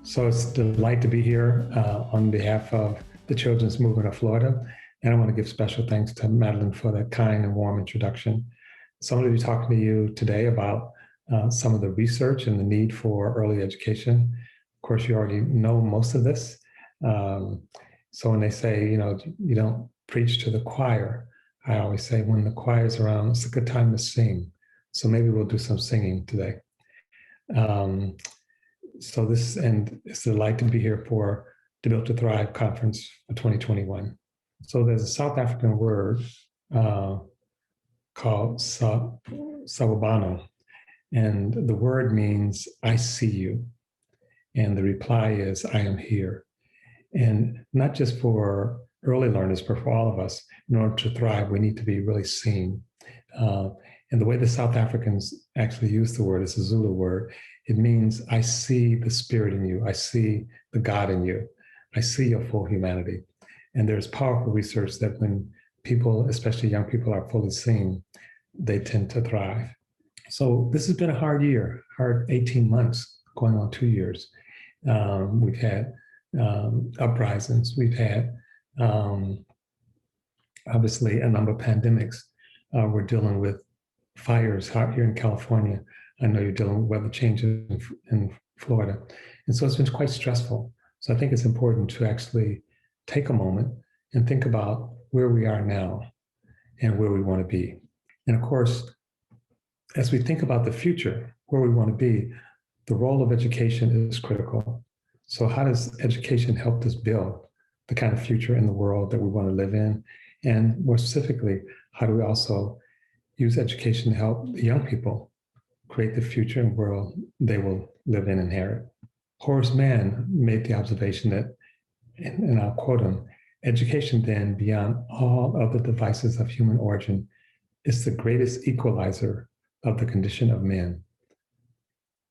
So it's a delight to be here on behalf of the Children's Movement of Florida. And I want to give special thanks to Madeline for that kind and warm introduction. So I'm going to be talking to you today about some of the research and the need for early education. Of course, you already know most of this. So when they say, you don't preach to the choir, I always say when the choir's around, it's a good time to sing. So maybe we'll do some singing today. And it's a delight to be here for the Built to Thrive conference for 2021. So there's a South African word called sawubona, and the word means I see you. And the reply is I am here. And not just for early learners, but for all of us, in order to thrive, we need to be really seen. And the way the South Africans actually use the word, it's a Zulu word, it means I see the spirit in you. I see the God in you. I see your full humanity. And there's powerful research that when people, especially young people, are fully seen, they tend to thrive. So this has been a hard year, hard 18 months, going on 2 years. We've had uprisings. We've had, obviously, a number of pandemics. We're dealing with fires out here in California. I know you're dealing with weather changes in Florida. And so it's been quite stressful. So I think it's important to actually take a moment and think about where we are now and where we want to be. And of course, as we think about the future, where we want to be, the role of education is critical. So how does education help us build the kind of future in the world that we want to live in? And more specifically, how do we also use education to help young people create the future and world they will live in and inherit? Horace Mann made the observation that, and I'll quote him, education then, beyond all other devices of human origin, is the greatest equalizer of the condition of man,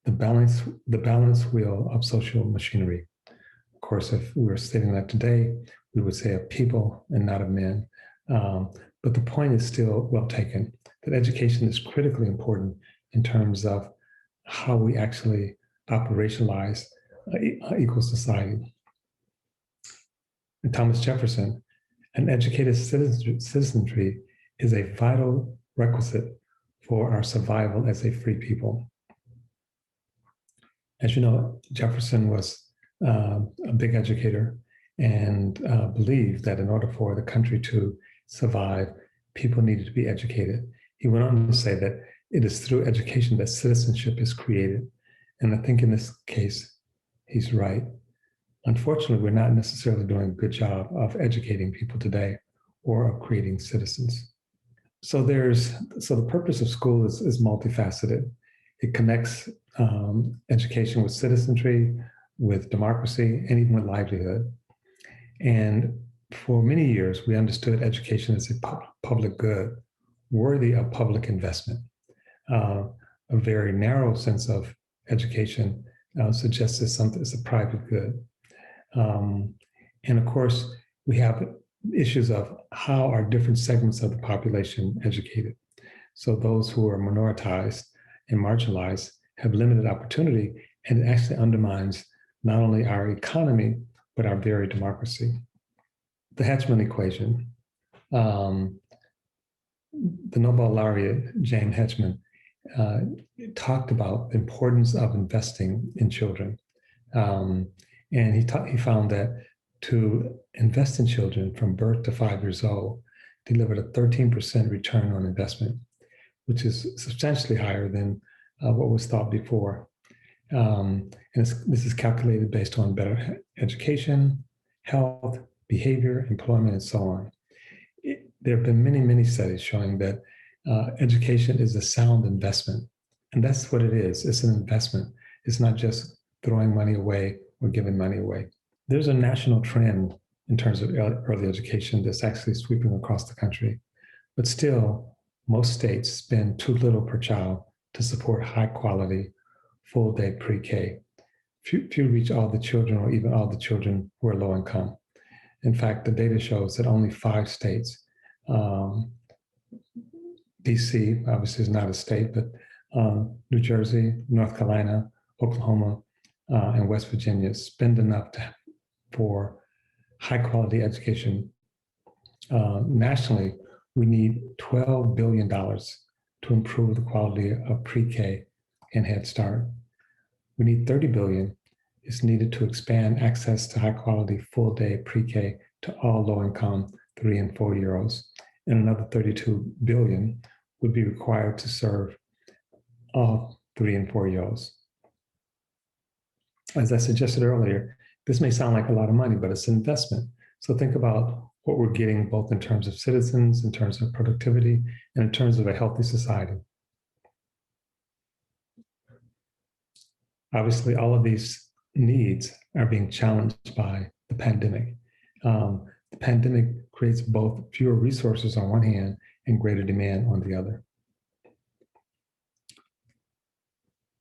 the balance wheel of social machinery. Of course, if we were stating that today, we would say of people and not of men. But the point is still well taken, that education is critically important in terms of how we actually operationalize equal society. And Thomas Jefferson, an educated citizenry is a vital requisite for our survival as a free people. As you know, Jefferson was a big educator and believed that in order for the country to survive, people needed to be educated. He went on to say that it is through education that citizenship is created. And I think in this case, he's right. Unfortunately, we're not necessarily doing a good job of educating people today or of creating citizens. So the purpose of school is multifaceted. It connects education with citizenry, with democracy, and even with livelihood. And for many years, we understood education as a public good, worthy of public investment. A very narrow sense of education suggests it's a private good. And of course, we have issues of how are different segments of the population educated. So those who are minoritized and marginalized have limited opportunity, and it actually undermines not only our economy, but our very democracy. The Hatchman Equation, the Nobel laureate, James Hatchman, talked about the importance of investing in children. And he found that to invest in children from birth to 5 years old delivered a 13% return on investment, which is substantially higher than what was thought before. And this is calculated based on better education, health, behavior, employment, and so on. There have been many, many studies showing that education is a sound investment. And that's what it is. It's an investment. It's not just throwing money away or giving money away. There's a national trend in terms of early education that's actually sweeping across the country. But still, most states spend too little per child to support high quality, full day pre-K. Few reach all the children or even all the children who are low income. In fact, the data shows that only 5 states, DC obviously is not a state, but New Jersey, North Carolina, Oklahoma, in West Virginia spend enough for high quality education, nationally, we need $12 billion to improve the quality of pre-K and Head Start. We need $30 billion is needed to expand access to high quality full day pre-K to all low income 3 and 4 year olds. And another $32 billion would be required to serve all 3 and 4 year olds. As I suggested earlier, this may sound like a lot of money, but it's an investment. So think about what we're getting both in terms of citizens, in terms of productivity, and in terms of a healthy society. Obviously, all of these needs are being challenged by the pandemic. The pandemic creates both fewer resources on one hand and greater demand on the other.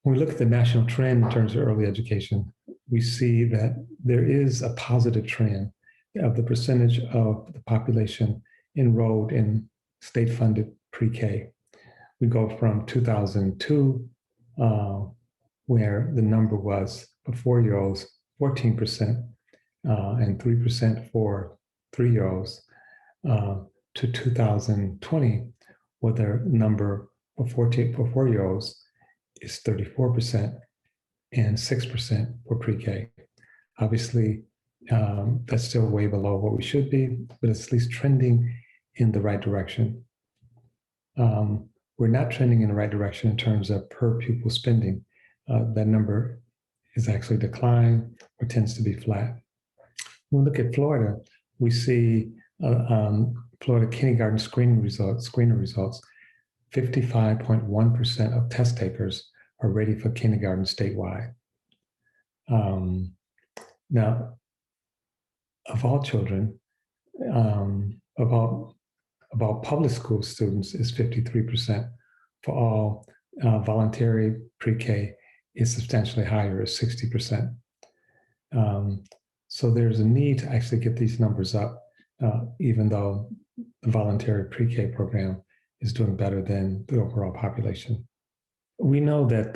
When we look at the national trend in terms of early education, we see that there is a positive trend of the percentage of the population enrolled in state-funded pre-K. We go from 2002, where the number was for 4-year-olds 14% and 3% for 3-year-olds, to 2020, where the number for 4-year-olds is 34% and 6% for pre-K. Obviously, that's still way below what we should be, but it's at least trending in the right direction. We're not trending in the right direction in terms of per pupil spending. That number is actually declining or tends to be flat. When we look at Florida, we see Florida kindergarten screener results, 55.1% of test takers are ready for kindergarten statewide. Now, of all children, about public school students is 53%. For all voluntary pre-K is substantially higher, is 60%. So there's a need to actually get these numbers up, even though the voluntary pre-K program is doing better than the overall population. We know that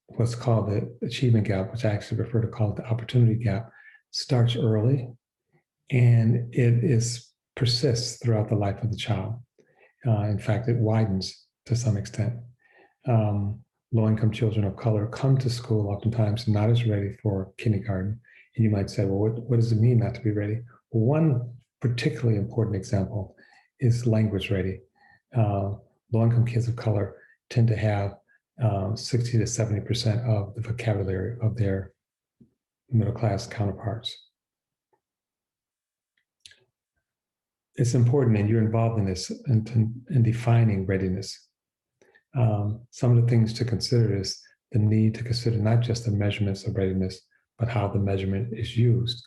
what's called the achievement gap, which I actually prefer to call it the opportunity gap, starts early, and it persists throughout the life of the child. In fact, it widens to some extent. Low-income children of color come to school oftentimes not as ready for kindergarten. And you might say, well, what does it mean not to be ready? Well, one particularly important example is language ready. Low-income kids of color tend to have 60 to 70% of the vocabulary of their middle-class counterparts. It's important, and you're involved in this, in defining readiness. Some of the things to consider is the need to consider not just the measurements of readiness, but how the measurement is used.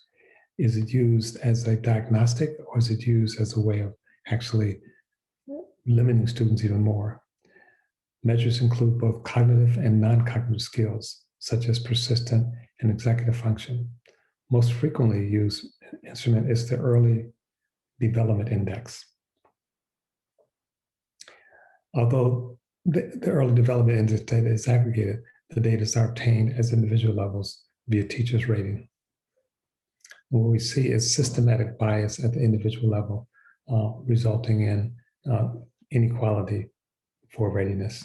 Is it used as a diagnostic, or is it used as a way of actually limiting students even more? Measures include both cognitive and non-cognitive skills, such as persistent and executive function. Most frequently used instrument is the Early Development Index. Although the Early Development Index data is aggregated, the data is obtained as individual levels via teacher's rating. And what we see is systematic bias at the individual level, resulting in inequality for readiness.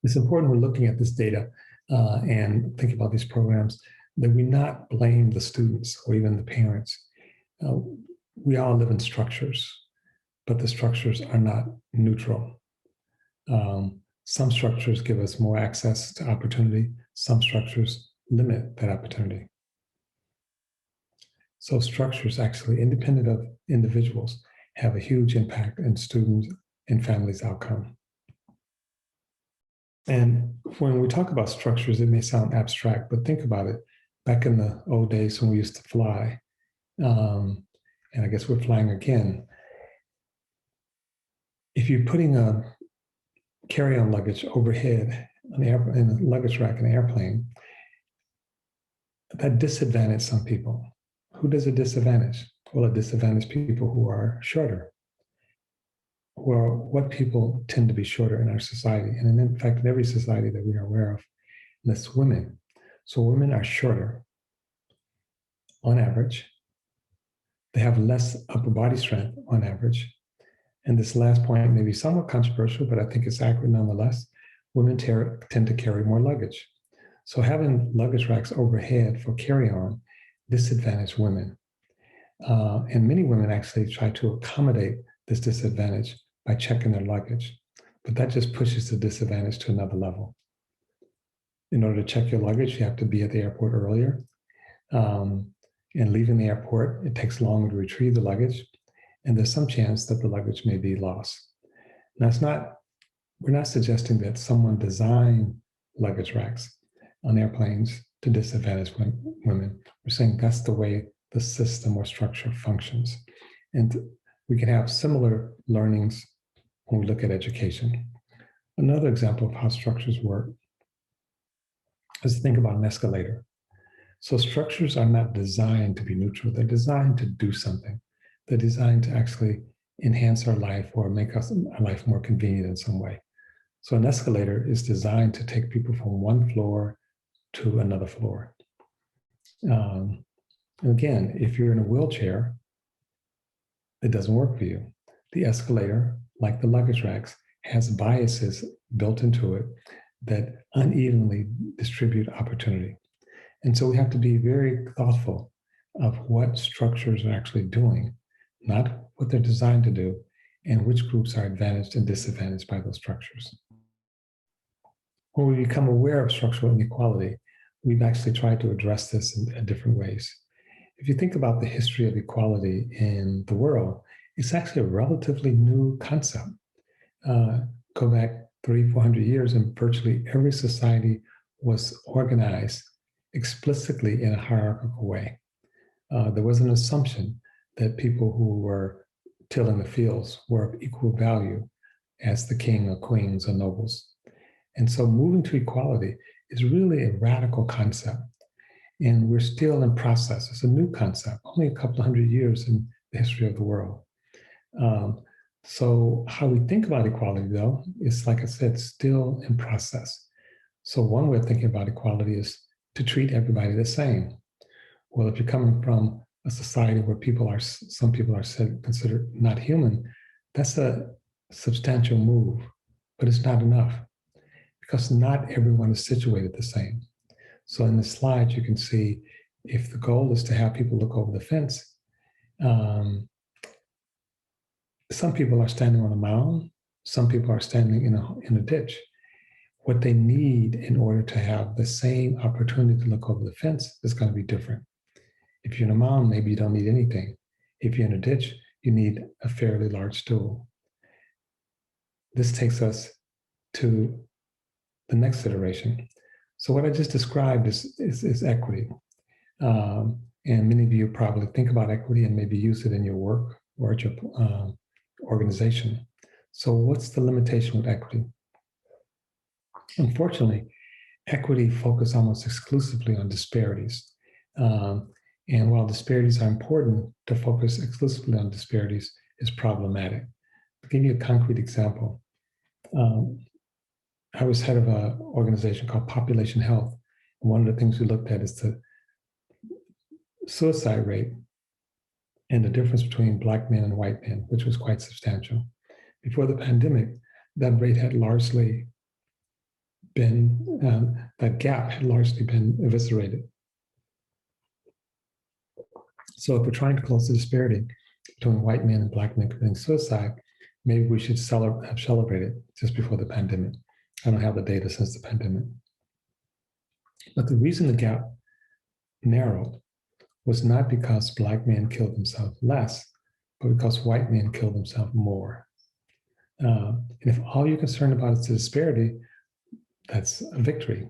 It's important when looking at this data and thinking about these programs that we not blame the students or even the parents. We all live in structures, but the structures are not neutral. Some structures give us more access to opportunity. Some structures limit that opportunity. So structures actually, independent of individuals, have a huge impact on students and families' outcome. And when we talk about structures, it may sound abstract, but think about it. Back in the old days when we used to fly, and I guess we're flying again, if you're putting a carry-on luggage overhead in a luggage rack in an airplane, that disadvantages some people. Who does it disadvantage? Well, it disadvantages people who are shorter. Well, what people tend to be shorter in our society, and in fact, in every society that we are aware of, lists women. So women are shorter on average. They have less upper body strength on average. And this last point may be somewhat controversial, but I think it's accurate nonetheless. Women tend to carry more luggage. So having luggage racks overhead for carry-on disadvantage women. And many women actually try to accommodate this disadvantage by checking their luggage. But that just pushes the disadvantage to another level. In order to check your luggage, you have to be at the airport earlier. And leaving the airport, it takes longer to retrieve the luggage. And there's some chance that the luggage may be lost. Now, we're not suggesting that someone designed luggage racks on airplanes to disadvantage women. We're saying that's the way the system or structure functions. And we can have similar learnings when we look at education. Another example of how structures work is to think about an escalator. So structures are not designed to be neutral. They're designed to do something. They're designed to actually enhance our life or make our life more convenient in some way. So an escalator is designed to take people from one floor to another floor. Again, if you're in a wheelchair, it doesn't work for you. The escalator, like the luggage racks, has biases built into it that unevenly distribute opportunity. And so we have to be very thoughtful of what structures are actually doing, not what they're designed to do, and which groups are advantaged and disadvantaged by those structures. When we become aware of structural inequality, we've actually tried to address this in different ways. If you think about the history of equality in the world, it's actually a relatively new concept. Go back 300-400 years, and virtually every society was organized explicitly in a hierarchical way. There was an assumption that people who were tilling the fields were of equal value as the king or queens or nobles. And so moving to equality is really a radical concept. And we're still in process. It's a new concept, only a couple of hundred years in the history of the world. So how we think about equality, though, is, like I said, still in process. So one way of thinking about equality is to treat everybody the same. Well, if you're coming from a society where some people are considered not human, that's a substantial move, but it's not enough because not everyone is situated the same. So in the slide, you can see if the goal is to have people look over the fence, some people are standing on a mound, some people are standing in a ditch. What they need in order to have the same opportunity to look over the fence is going to be different. If you're in a mound, maybe you don't need anything. If you're in a ditch, you need a fairly large stool. This takes us to the next iteration. So what I just described is equity. And many of you probably think about equity and maybe use it in your work or at your organization. So what's the limitation with equity? Unfortunately, equity focuses almost exclusively on disparities. And while disparities are important, to focus exclusively on disparities is problematic. I'll give you a concrete example. I was head of an organization called Population Health. And one of the things we looked at is the suicide rate and the difference between Black men and white men, which was quite substantial. Before the pandemic, that rate had largely been, that gap had largely been eviscerated. So if we're trying to close the disparity between white men and Black men committing suicide, maybe we should have celebrated just before the pandemic. I don't have the data since the pandemic. But the reason the gap narrowed was not because Black men killed themselves less, but because white men killed themselves more. And if all you're concerned about is the disparity, that's a victory.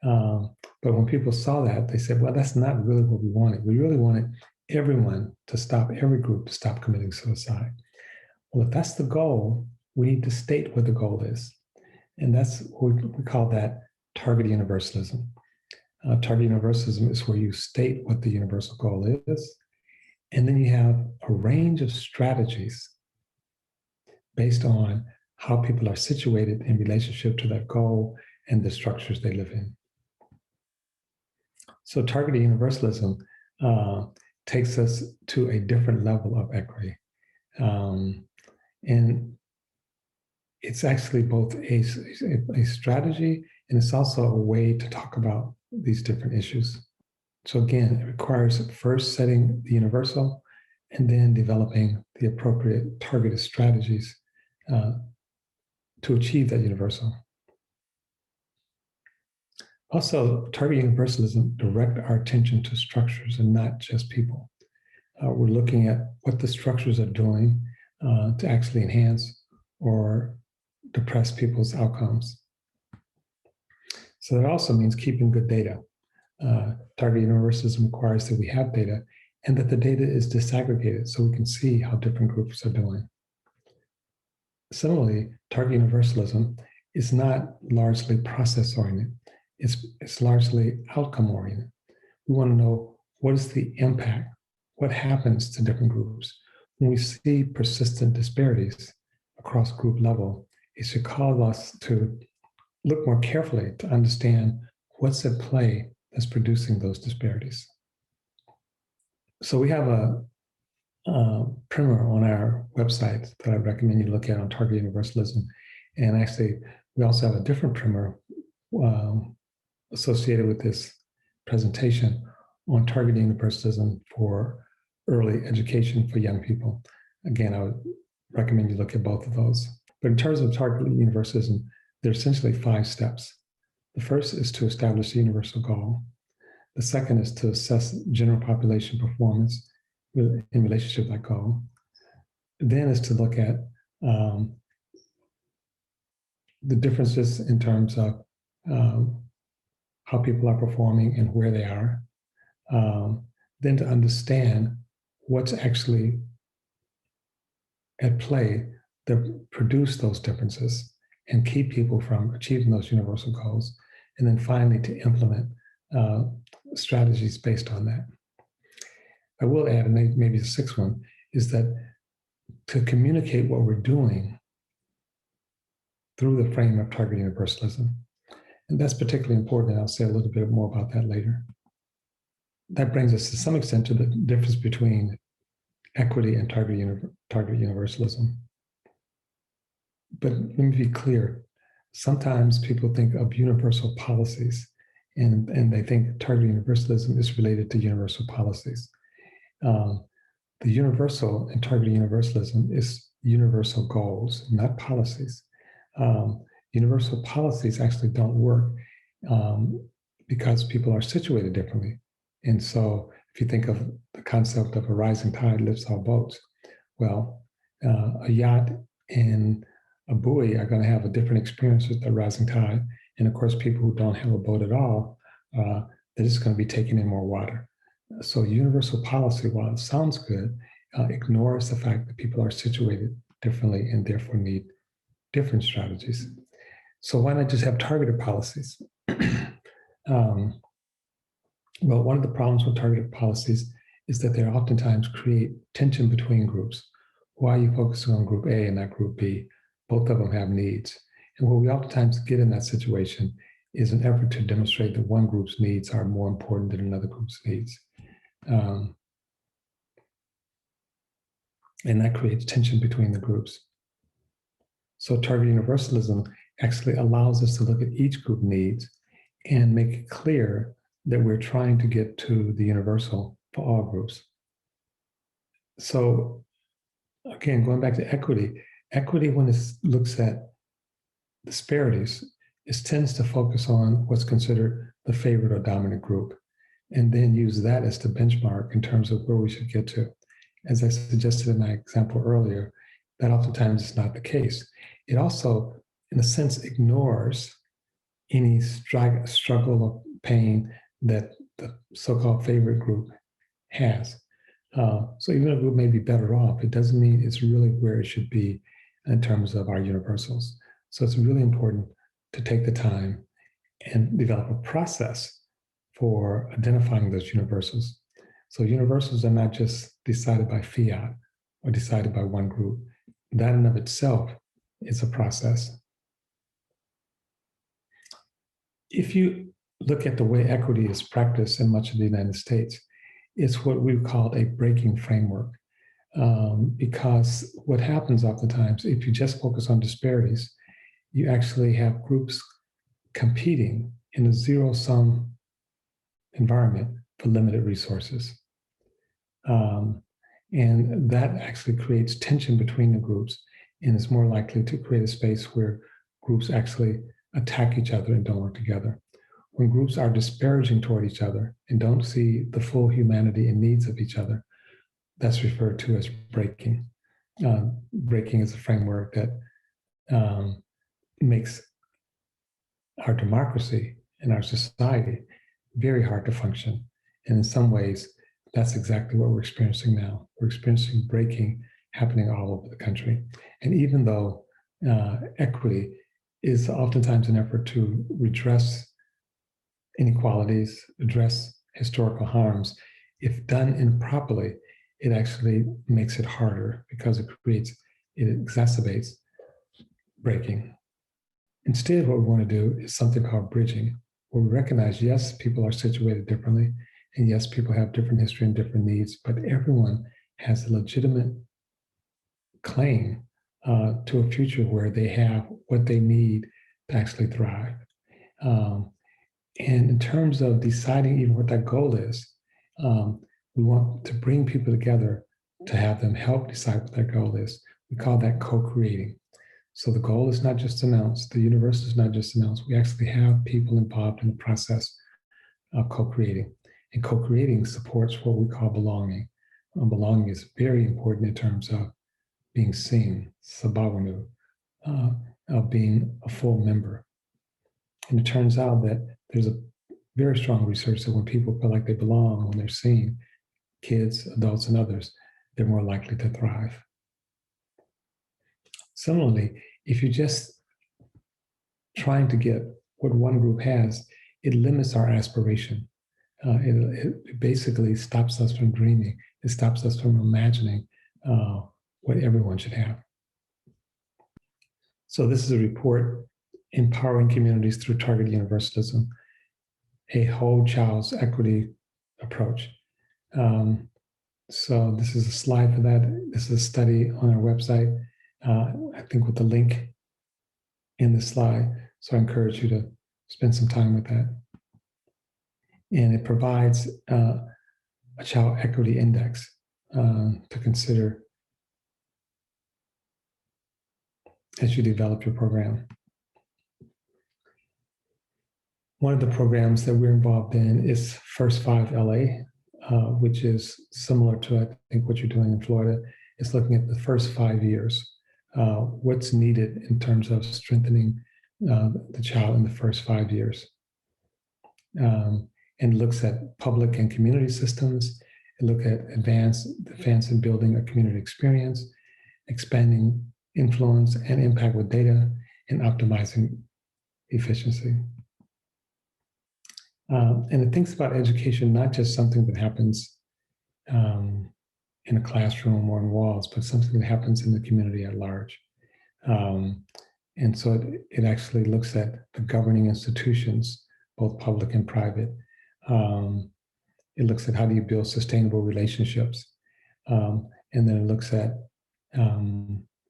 But when people saw that, they said, well, that's not really what we wanted. We really wanted everyone to stop, every group to stop committing suicide. Well, if that's the goal, we need to state what the goal is. And that's what we call that target universalism. Target universalism is where you state what the universal goal is, and then you have a range of strategies based on how people are situated in relationship to that goal and the structures they live in. So targeted universalism takes us to a different level of equity. And it's actually both a strategy and it's also a way to talk about these different issues. So again, it requires first setting the universal and then developing the appropriate targeted strategies to achieve that universal. Also, targeted universalism direct our attention to structures and not just people. We're looking at what the structures are doing to actually enhance or depress people's outcomes. So that also means keeping good data. Targeted universalism requires that we have data and that the data is disaggregated so we can see how different groups are doing. Similarly, targeted universalism is not largely process-oriented. It's largely outcome-oriented. We want to know what is the impact, what happens to different groups. When we see persistent disparities across group level, it should cause us to look more carefully to understand what's at play that's producing those disparities. So we have a primer on our website that I recommend you look at on targeted universalism. And actually, we also have a different primer associated with this presentation on targeted universalism for early education for young people. Again, I would recommend you look at both of those. But in terms of targeted universalism, there are essentially 5 steps. The first is to establish a universal goal. The second is to assess general population performance in relationship to that goal. Then is to look at the differences in terms of how people are performing and where they are. Then to understand what's actually at play that produce those differences and keep people from achieving those universal goals. And then finally to implement strategies based on that. I will add, and maybe the 6th one, is that to communicate what we're doing through the frame of targeted universalism. And that's particularly important, and I'll say a little bit more about that later. That brings us to some extent to the difference between equity and targeted universalism. But let me be clear, sometimes people think of universal policies and they think targeted universalism is related to universal policies. The universal in targeted universalism is universal goals, not policies. Universal policies actually don't work because people are situated differently. And so if you think of the concept of a rising tide lifts all boats, well, a yacht and a buoy are going to have a different experience with the rising tide. And of course, people who don't have a boat at all, they're just going to be taking in more water. So universal policy, while it sounds good, ignores the fact that people are situated differently and therefore need different strategies. So why not just have targeted policies? Well, one of the problems with targeted policies is that they oftentimes create tension between groups. Why are you focusing on group A and not group B? Both of them have needs. And what we oftentimes get in that situation is an effort to demonstrate that one group's needs are more important than another group's needs. And that creates tension between the groups. So targeted universalism actually allows us to look at each group needs and make it clear that we're trying to get to the universal for all groups. So again, going back to equity, when it looks at disparities, it tends to focus on what's considered the favored or dominant group, and then use that as the benchmark in terms of where we should get to. As I suggested in my example earlier, that oftentimes is not the case. It also, in a sense, ignores any struggle or pain that the so-called favorite group has. So even if a group may be better off, it doesn't mean it's really where it should be in terms of our universals. So it's really important to take the time and develop a process for identifying those universals. So universals are not just decided by fiat or decided by one group. That in of itself is a process. If you look at the way equity is practiced in much of the United States, it's what we call a breaking framework. Because what happens oftentimes, if you just focus on disparities, you actually have groups competing in a zero-sum environment for limited resources. And that actually creates tension between the groups, and is more likely to create a space where groups actually attack each other and don't work together. When groups are disparaging toward each other and don't see the full humanity and needs of each other, that's referred to as breaking. Breaking is a framework that makes our democracy and our society very hard to function. And in some ways, that's exactly what we're experiencing now. We're experiencing breaking happening all over the country. And even though equity is oftentimes an effort to redress inequalities, address historical harms, if done improperly, it actually makes it harder because it exacerbates breaking. Instead, what we want to do is something called bridging, where we recognize, yes, people are situated differently, and yes, people have different history and different needs, but everyone has a legitimate claim to a future where they have what they need to actually thrive. And in terms of deciding even what that goal is, we want to bring people together to have them help decide what that goal is. We call that co-creating. So the goal is not just announced, the universe is not just announced, we actually have people involved in the process of co-creating. And co-creating supports what we call belonging. Belonging is very important in terms of being seen, sabawanu, of being a full member. And it turns out that there's a very strong research that when people feel like they belong, when they're seen, kids, adults, and others, they're more likely to thrive. Similarly, if you're just trying to get what one group has, it limits our aspiration. It basically stops us from dreaming. It stops us from imagining what everyone should have. So this is a report, Empowering Communities Through Targeted Universalism, a whole child's equity approach. So this is a slide for that. This is a study on our website, I think with the link in the slide. So I encourage you to spend some time with that. And it provides a child equity index to consider as you develop your program. One of the programs that we're involved in is First 5 LA, which is similar to, I think, what you're doing in Florida. It's looking at the first 5 years, what's needed in terms of strengthening the child in the first 5 years. And looks at public and community systems. It looks at advance in building a community experience, expanding influence and impact with data, and optimizing efficiency. And it thinks about education, not just something that happens in a classroom or on walls, but something that happens in the community at large. And so it actually looks at the governing institutions, both public and private. It looks at how do you build sustainable relationships. And then it looks at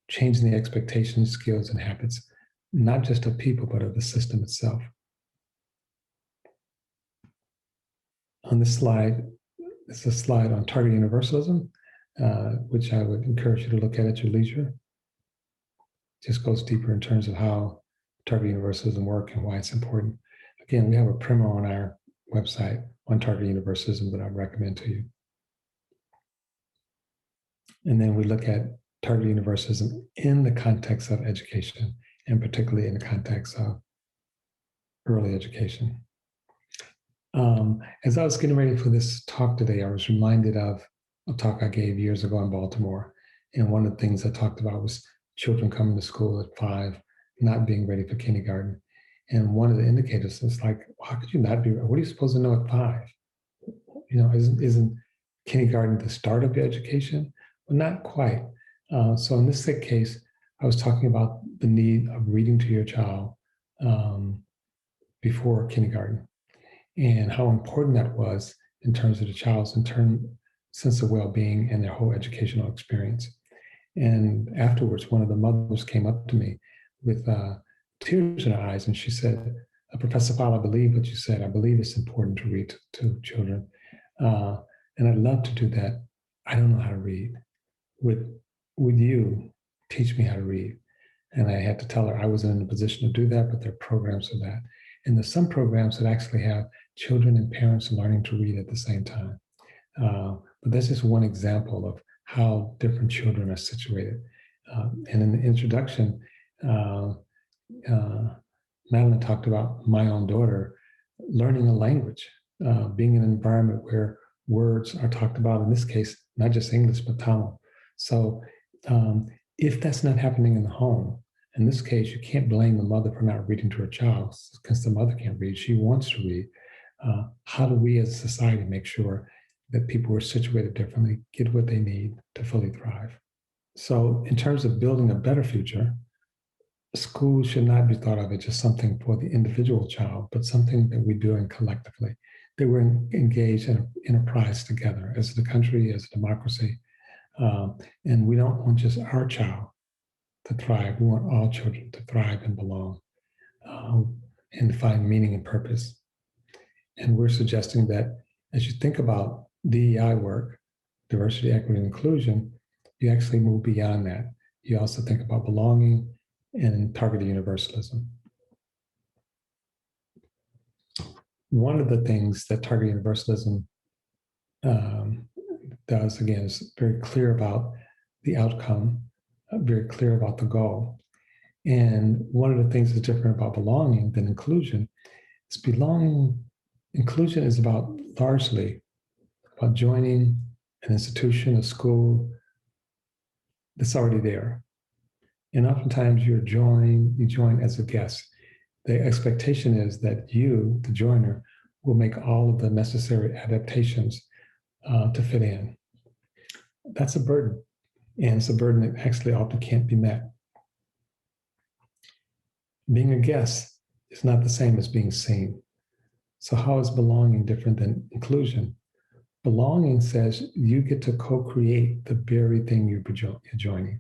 changing the expectations, skills, and habits, not just of people, but of the system itself. On this slide, it's a slide on target universalism, which I would encourage you to look at your leisure. It just goes deeper in terms of how target universalism works and why it's important. Again, we have a primer on our website on target universalism that I recommend to you. And then we look at target universalism in the context of education, and particularly in the context of early education. As I was getting ready for this talk today, I was reminded of a talk I gave years ago in Baltimore. And one of the things I talked about was children coming to school at 5, not being ready for kindergarten. And one of the indicators is like, how could you not be, what are you supposed to know at 5? You know, isn't kindergarten the start of your education? Well, not quite. So in this case, I was talking about the need of reading to your child before kindergarten. and how important that was in terms of the child's sense of well-being and their whole educational experience. And afterwards, one of the mothers came up to me with tears in her eyes, and she said, Professor Powell, I believe what you said. I believe it's important to read to children. And I'd love to do that. I don't know how to read. Would you teach me how to read? And I had to tell her I wasn't in a position to do that, but there are programs for that. And there's some programs that actually have children and parents learning to read at the same time. But that's just one example of how different children are situated. And in the introduction, Madeline talked about my own daughter learning a language, being in an environment where words are talked about, in this case, not just English, but Tamil. So if that's not happening in the home, in this case, you can't blame the mother for not reading to her child because the mother can't read. She wants to read. How do we as a society make sure that people who are situated differently get what they need to fully thrive? So in terms of building a better future, school should not be thought of as just something for the individual child, but something that we're doing collectively, that we're engaged in an enterprise together as a country, as a democracy. And we don't want just our child to thrive. We want all children to thrive and belong and find meaning and purpose. And we're suggesting that as you think about DEI work, diversity, equity, and inclusion, you actually move beyond that. You also think about belonging and targeted universalism. One of the things that targeted universalism does, again, is very clear about the outcome, very clear about the goal. And one of the things that's different about belonging than inclusion is inclusion is largely about joining an institution, a school that's already there. And oftentimes you join as a guest. The expectation is that you, the joiner, will make all of the necessary adaptations to fit in. That's a burden, and it's a burden that actually often can't be met. Being a guest is not the same as being seen. So how is belonging different than inclusion? Belonging says you get to co-create the very thing you're joining.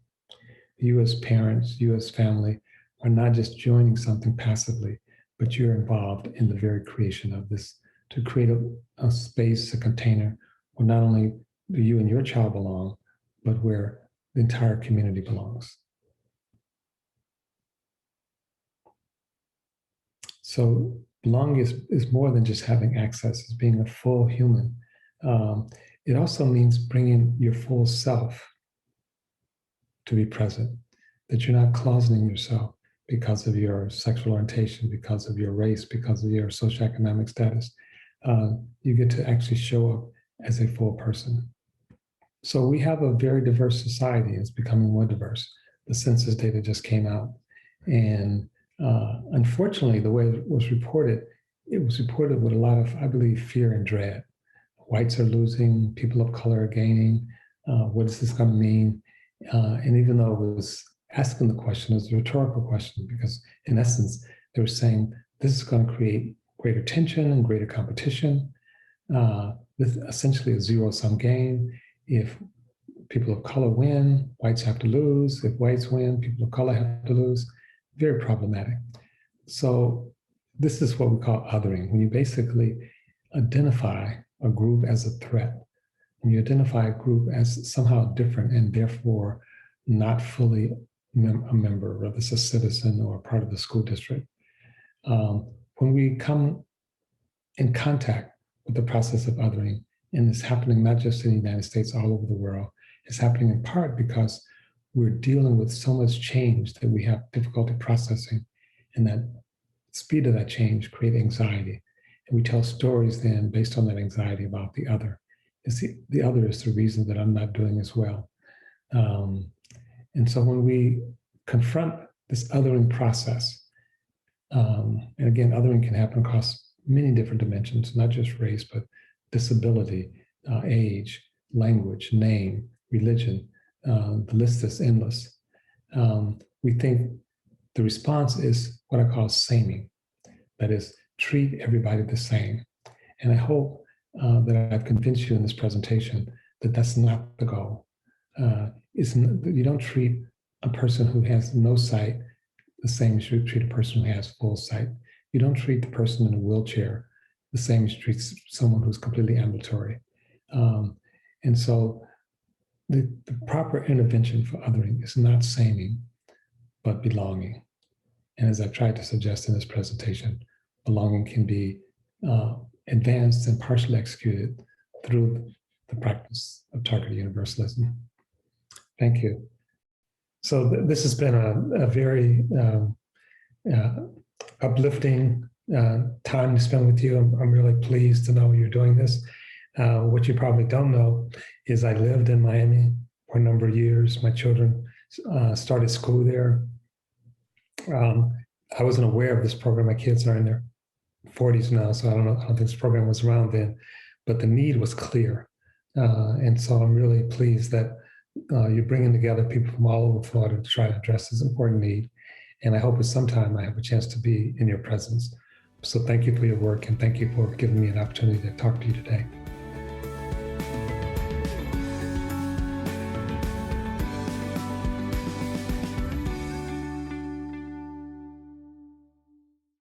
You as parents, you as family are not just joining something passively, but you're involved in the very creation of this, to create a space, a container, where not only do you and your child belong, but where the entire community belongs. So belonging is more than just having access, it's being a full human. It also means bringing your full self to be present, that you're not closeting yourself because of your sexual orientation, because of your race, because of your socioeconomic status. You get to actually show up as a full person. So we have a very diverse society. It's becoming more diverse. The census data just came out. And unfortunately, the way it was reported with a lot of, I believe, fear and dread. Whites are losing, people of color are gaining. What is this going to mean? And even though it was asking the question, it was a rhetorical question, because in essence, they were saying this is going to create greater tension and greater competition. This is essentially a zero-sum game. If people of color win, whites have to lose. If whites win, people of color have to lose. Very problematic. So this is what we call othering, when you basically identify a group as a threat. When you identify a group as somehow different and therefore not fully a member, whether it's a citizen or a part of the school district. When we come in contact with the process of othering, and it's happening not just in the United States, all over the world, it's happening in part because we're dealing with so much change that we have difficulty processing, and that speed of that change creates anxiety. And we tell stories then based on that anxiety about the other. The other is the reason that I'm not doing as well. And so when we confront this othering process, and again, othering can happen across many different dimensions, not just race, but disability, age, language, name, religion, the list is endless. We think the response is what I call saming. That is, treat everybody the same. And I hope that I've convinced you in this presentation that that's not the goal. You don't treat a person who has no sight the same as you treat a person who has full sight. You don't treat the person in a wheelchair the same as you treat someone who's completely ambulatory. And so the proper intervention for othering is not saming, but belonging. And as I've tried to suggest in this presentation, belonging can be advanced and partially executed through the practice of targeted universalism. Thank you. So this has been a very uplifting time to spend with you. I'm really pleased to know you're doing this. What you probably don't know is I lived in Miami for a number of years. My children started school there. I wasn't aware of this program. My kids are in their 40s now, so I don't think this program was around then, but the need was clear. And so I'm really pleased that you're bringing together people from all over Florida to try to address this important need. And I hope at some time I have a chance to be in your presence. So thank you for your work, and thank you for giving me an opportunity to talk to you today.